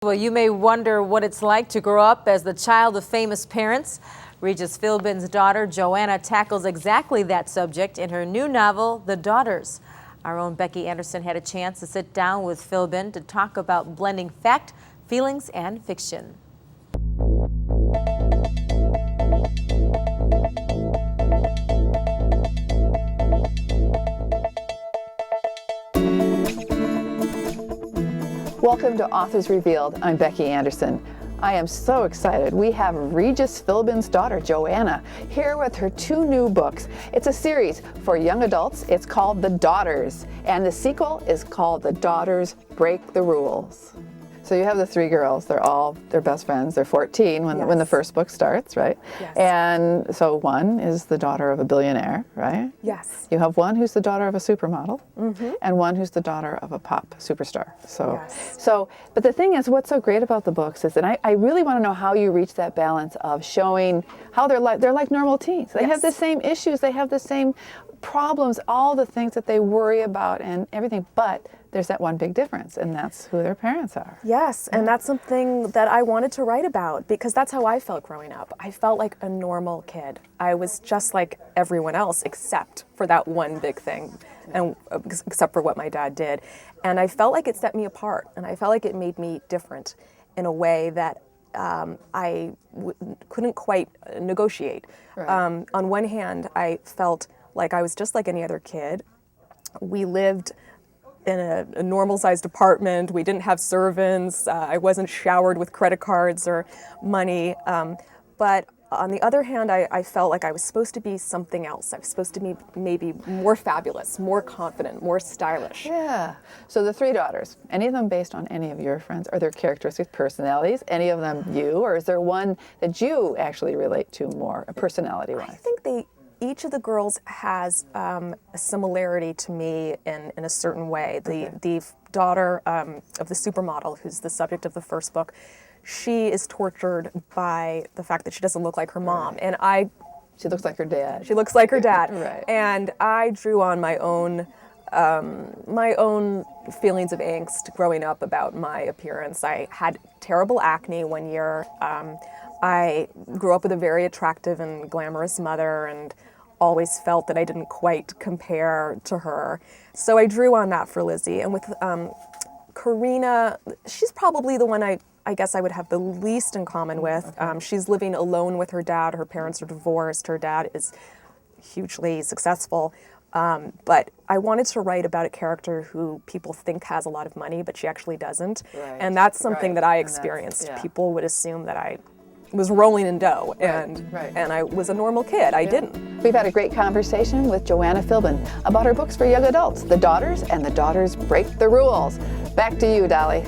Well, you may wonder what it's like to grow up as the child of famous parents. Regis Philbin's daughter, Joanna, tackles exactly that subject in her new novel, The Daughters. Our own Becky Anderson had a chance to sit down with Philbin to talk about blending fact, feelings, and fiction. Welcome to Authors Revealed. I'm Becky Anderson. I am so excited. We have Regis Philbin's daughter, Joanna, here with her two new books. It's a series for young adults. It's called The Daughters, and the sequel is called The Daughters Break the Rules. So you have the three girls. They're best friends. They're 14 when the first book starts, right? Yes. And so one is the daughter of a billionaire, right? Yes. You have one who's the daughter of a supermodel, and one who's the daughter of a pop superstar. But the thing is, what's so great about the books is, and I really want to know how you reach that balance of showing how they're like normal teens. They have the same issues, they have the same problems, all the things that they worry about and everything, but there's that one big difference, and that's who their parents are. Yes, and that's something that I wanted to write about because that's how I felt growing up. I felt like a normal kid. I was just like everyone else except for that one big thing, and except for what my dad did. And I felt like it set me apart, and I felt like it made me different in a way that I couldn't quite negotiate. Right. On one hand, I felt like I was just like any other kid. We lived in a normal-sized apartment. We didn't have servants. I wasn't showered with credit cards or money. But on the other hand, I felt like I was supposed to be something else. I was supposed to be maybe more fabulous, more confident, more stylish. Yeah. So the three daughters, any of them based on any of your friends? Are there characteristics, personalities? Any of them you? Or is there one that you actually relate to more, personality-wise? I think each of the girls has a similarity to me in a certain way. The daughter of the supermodel, who's the subject of the first book, she is tortured by the fact that she doesn't look like her mom. And She looks like her dad. She looks like her dad. Right. And I drew on my own feelings of angst growing up about my appearance. I had terrible acne one year. I grew up with a very attractive and glamorous mother and always felt that I didn't quite compare to her. So I drew on that for Lizzie. And with Karina, she's probably the one I guess I would have the least in common with. She's living alone with her dad. Her parents are divorced. Her dad is hugely successful. But I wanted to write about a character who people think has a lot of money, but she actually doesn't. Right. And that's something that I experienced. People would assume that I was rolling in dough, and I was a normal kid. I didn't. We've had a great conversation with Joanna Philbin about her books for young adults, The Daughters and The Daughters Break the Rules. Back to you, Dolly.